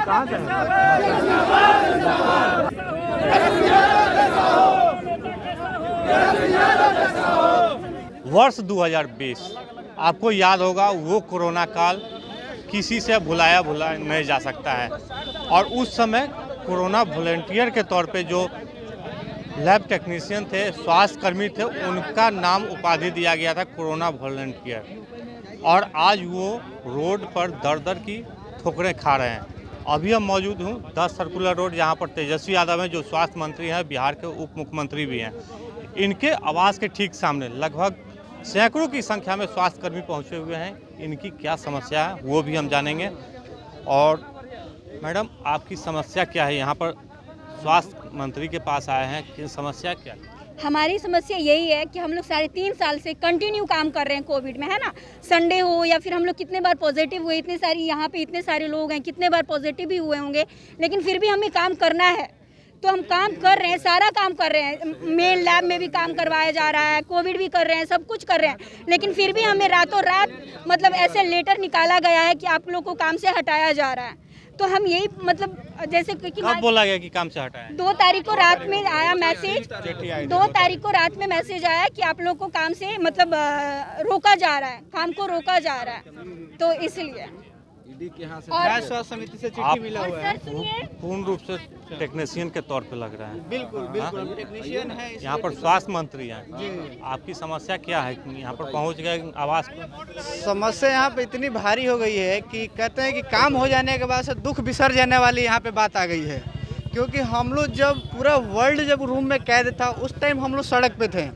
कहाँ से हैं? वर्ष 2020 आपको याद होगा, वो कोरोना काल किसी से भुलाया नहीं जा सकता है। और उस समय कोरोना वॉलंटियर के तौर पे जो लैब टेक्नीशियन थे, स्वास्थ्य कर्मी थे, उनका नाम उपाधि दिया गया था कोरोना वॉलंटियर। और आज वो रोड पर दर दर की ठोकरें खा रहे हैं। अभी हम मौजूद हूँ 10 सर्कुलर रोड, जहाँ पर तेजस्वी यादव हैं, जो स्वास्थ्य मंत्री हैं, बिहार के उप मुख्यमंत्री भी हैं। इनके आवास के ठीक सामने लगभग सैकड़ों की संख्या में स्वास्थ्यकर्मी पहुंचे हुए हैं। इनकी क्या समस्या है वो भी हम जानेंगे। और मैडम, आपकी समस्या क्या है? यहाँ पर स्वास्थ्य मंत्री के पास आए हैं, कि समस्या क्या है? हमारी समस्या यही है कि हम लोग 3.5 साल से कंटिन्यू काम कर रहे हैं कोविड में, है ना। संडे हो या फिर हम लोग कितने बार पॉजिटिव हुए, इतने सारी यहाँ पे इतने सारे लोग हैं, कितने बार पॉजिटिव भी हुए होंगे, लेकिन फिर भी हमें काम करना है। तो हम काम कर रहे हैं, सारा काम कर रहे हैं, मेन लैब में भी काम करवाया जा रहा है, कोविड भी कर रहे हैं, सब कुछ कर रहे हैं, लेकिन फिर भी हमें रातों रात मतलब ऐसे लेटर निकाला गया है कि आप लोग को काम से हटाया जा रहा है। तो हम यही मतलब जैसे कि कब बोला गया कि काम से हटाया? 2 तारीख को रात में आया मैसेज, 2 तारीख को रात में मैसेज आया कि आप लोग को काम से मतलब रोका जा रहा है, काम को रोका जा रहा है। तो इसलिए स्वास्थ्य समिति से चिट्ठी मिला हुआ है। पूर्ण रूप से टेक्नीशियन के तौर पे लग रहा है। बिल्कुल बिल्कुल टेक्नीशियन है। यहाँ पर स्वास्थ्य मंत्री हैं, आपकी समस्या क्या है? यहाँ पर पहुँच गए आवास पर? समस्या यहाँ पे इतनी भारी हो गई है कि कहते हैं कि काम हो जाने के बाद से दुख बिसर जाने वाली यहाँ पे बात आ गई है। क्योंकि हम लोग जब पूरा वर्ल्ड जब रूम में कैद था, उस टाइम हम लोग सड़क पे थे।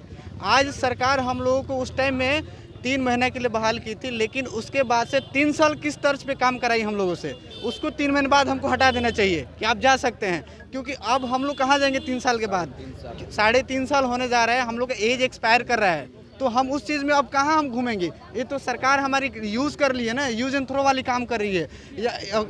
आज सरकार हम लोगों को उस टाइम में 3 महीने के लिए बहाल की थी, लेकिन उसके बाद से 3 साल किस तर्ज पे काम कराई हम लोगों से, उसको 3 महीने बाद हमको हटा देना चाहिए कि आप जा सकते हैं। क्योंकि अब हम लोग कहाँ जाएंगे 3 साल के बाद? 3.5 साल होने जा रहा है, हम लोग का एज एक्सपायर कर रहा है, तो हम उस चीज़ में अब कहाँ हम घूमेंगे? ये तो सरकार हमारी यूज़ कर ली है ना, यूज़ एंड थ्रो वाली काम कर रही है।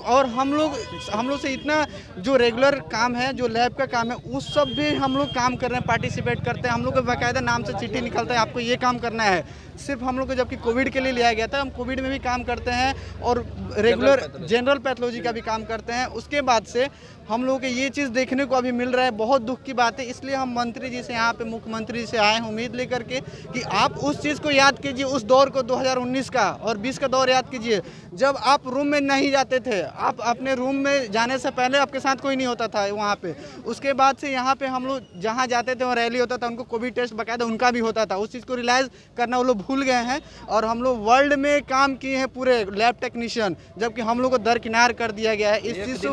और हम लोग से इतना जो रेगुलर काम है, जो लैब का काम है, उस सब भी हम लोग काम कर रहे हैं, पार्टिसिपेट करते हैं। हम लोग को बाकायदा नाम से चिट्ठी निकलता है, आपको ये काम करना है। सिर्फ हम लोग को जबकि कोविड के लिए लिया गया था, हम कोविड में भी काम करते हैं और रेगुलर जनरल पैथोलॉजी का भी काम करते हैं। उसके बाद से हम लोगों को ये चीज़ देखने को अभी मिल रहा है, बहुत दुख की बात है। इसलिए हम मंत्री जी से, यहाँ पे मुख्यमंत्री जी से आए हैं उम्मीद लेकर के कि आप उस चीज़ को याद कीजिए, उस दौर को 2019 का और 20 का दौर याद कीजिए, जब आप रूम में नहीं जाते थे। आप अपने रूम में जाने से पहले आपके साथ कोई नहीं होता था वहाँ पे। उसके बाद से यहाँ पे हम लोग जहाँ जाते थे वहाँ रैली होता था, उनको कोविड टेस्ट बाकायदा उनका भी होता था। उस चीज़ को रियलाइज़ करना वो लोग भूल गए हैं। और हम लोग वर्ल्ड में काम किए हैं पूरे लैब टेक्नीशियन, जबकि हम लोग को दरकिनार कर दिया गया है। इस चीज़ को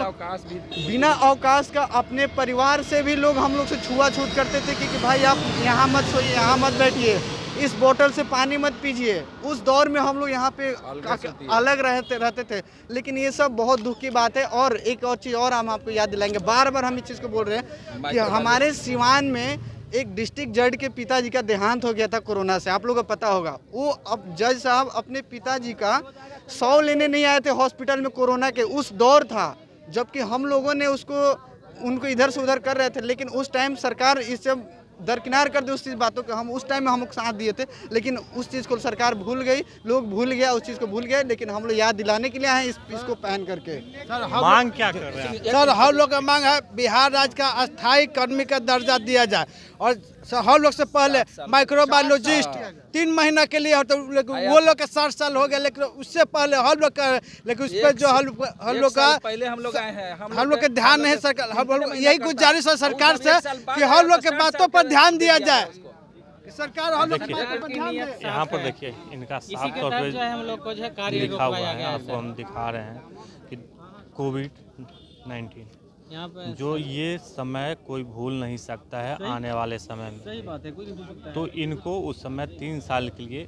बिना अवकाश का अपने परिवार से भी लोग हम लोग से छुआछूत करते थे कि भाई आप यहाँ मत सोइए, यहाँ मत बैठिए, इस बोतल से पानी मत पीजिए। उस दौर में हम लोग यहाँ पे अलग रहते थे। लेकिन ये सब बहुत दुख की बात है। और एक और चीज़ और हम आपको याद दिलाएंगे, बार बार हम इस चीज़ को बोल रहे हैं कि हमारे सिवान में एक डिस्ट्रिक्ट जज के पिताजी का देहांत हो गया था कोरोना से, आप लोगों को पता होगा। वो अब जज साहब अपने पिताजी का 100 लेने नहीं आए थे हॉस्पिटल में, कोरोना के उस दौर था, जबकि हम लोगों ने उनको इधर से उधर कर रहे थे। लेकिन उस टाइम सरकार इससे दरकिनार कर दी उस चीज़ बातों को। हम उस टाइम में हम साथ दिए थे, लेकिन उस चीज़ को सरकार भूल गई, लोग भूल गया, उस चीज़ को भूल गए। लेकिन हम लोग याद दिलाने के लिए आए इसको पहन करके। मांग क्या कर रहे हैं सर? हम लोग का मांग है बिहार राज्य का अस्थायी कर्मी का दर्जा दिया जाए। और हम लोग से पहले माइक्रोबायोलॉजिस्ट 3 महीना के लिए, तो वो लोग का 60 साल हो गया, लेकिन उससे पहले हम लोग का, लेकिन उस पर जो हम लोग का पहले हम लोग आए हैं, हम लोग का ध्यान नहीं। सरकार यही गुजारिश है सरकार से कि हम लोग के बातों पर ध्यान दिया जाए। सरकार हम लोग यहाँ पर देखिए, इनका साफ तौर पे लिखा हुआ है, आपको हम दिखा रहे हैं कि कोविड-19 जो ये समय कोई भूल नहीं सकता है आने वाले समय में। सही बात है, कोई नहीं भूल सकता है। तो इनको उस समय 3 साल के लिए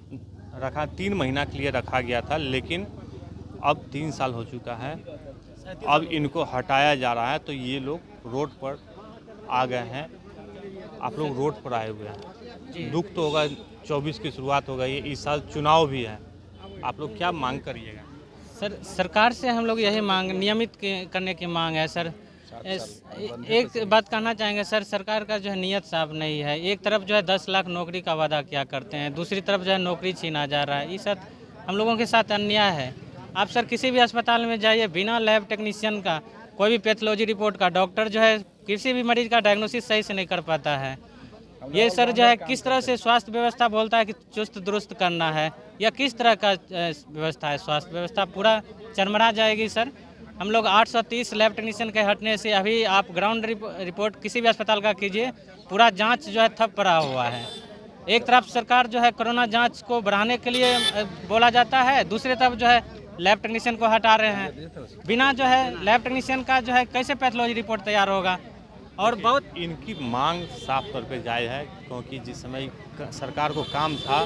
3 महीना के लिए रखा गया था, लेकिन अब 3 साल हो चुका है, अब इनको हटाया जा रहा है। तो ये लोग रोड पर आ गए हैं, आप लोग रोड पर आए हुए हैं। दुख तो होगा, 24 की शुरुआत हो गई है, इस साल चुनाव भी है, आप लोग क्या मांग करिएगा? सर, सरकार से हम लोग यही मांग नियमित करने की मांग है सर। एक बात कहना चाहेंगे सर, सरकार का जो है नीयत साफ नहीं है। एक तरफ जो है 10 लाख नौकरी का वादा क्या करते हैं, दूसरी तरफ जो है नौकरी छीना जा रहा है। ये सब हम लोगों के साथ अन्याय है। आप सर किसी भी अस्पताल में जाइए, बिना लैब टेक्नीशियन का, कोई भी पैथोलॉजी रिपोर्ट का, डॉक्टर जो है किसी भी मरीज का डायग्नोसिस सही से नहीं कर पाता है। ये सर जो है किस तरह से स्वास्थ्य व्यवस्था बोलता है कि चुस्त दुरुस्त करना है, या किस तरह का व्यवस्था है? स्वास्थ्य व्यवस्था पूरा चरमरा जाएगी सर। हम लोग 830 लैब टेक्नीशियन के हटने से, अभी आप ग्राउंड रिपोर्ट किसी भी अस्पताल का कीजिए, पूरा जांच जो है ठप पड़ा हुआ है। एक तरफ सरकार जो है कोरोना जांच को बढ़ाने के लिए बोला जाता है, दूसरी तरफ जो है लैब टेक्नीशियन को हटा रहे हैं। बिना जो है लैब टेक्नीशियन का जो है कैसे पैथोलॉजी रिपोर्ट तैयार होगा? और बहुत इनकी मांग साफ तौर पे जायज़ है, क्योंकि जिस समय सरकार को काम था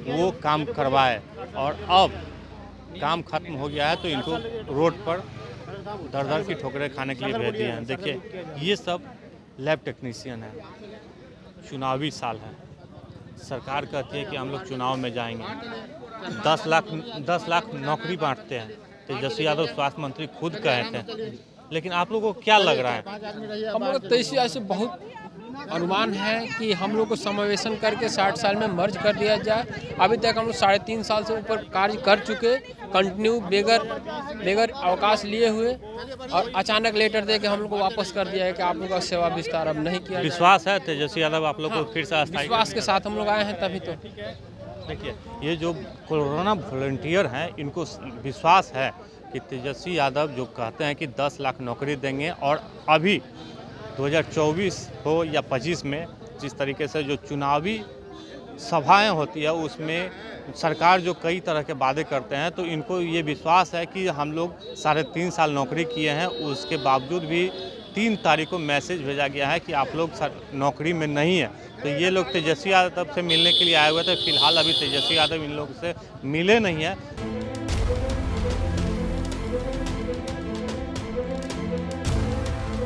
वो काम करवाए, और अब काम खत्म हो गया है तो इनको रोड पर दर दर की ठोकरें खाने के लिए भेज दिए हैं। देखिए ये सब लैब टेक्नीशियन है, चुनावी साल है, सरकार कहती है कि हम लोग चुनाव में जाएंगे, 10 लाख नौकरी बांटते हैं। तेजस्वी यादव स्वास्थ्य मंत्री खुद कहे थे, लेकिन आप लोगों को क्या लग रहा है? हम लोग तो ऐसे बहुत अनुमान है कि हम लोग को समावेशन करके 60 साल में मर्ज कर दिया जाए। अभी तक हम लोग 3.5 साल से ऊपर कार्य कर चुके, कंटिन्यू बेगर अवकाश लिए हुए, और अचानक लेटर दे के हम लोग को वापस कर दिया है कि आप लोग का सेवा विस्तार अब नहीं किया। विश्वास है तेजस्वी यादव आप लोग को फिर से विश्वास के साथ हम लोग आए हैं, तभी तो। देखिए ये जो कोरोना वॉलंटियर हैं, इनको विश्वास है कि तेजस्वी यादव जो कहते हैं कि 10 लाख नौकरी देंगे, और अभी 2024 हो या 25 में जिस तरीके से जो चुनावी सभाएं होती है उसमें सरकार जो कई तरह के वादे करते हैं, तो इनको ये विश्वास है कि हम लोग 3.5 साल नौकरी किए हैं, उसके बावजूद भी 3 तारीख को मैसेज भेजा गया है कि आप लोग नौकरी में नहीं है। तो ये लोग तेजस्वी यादव से मिलने के लिए आए हुए थे, फिलहाल अभी तेजस्वी यादव इन लोगों से मिले नहीं है।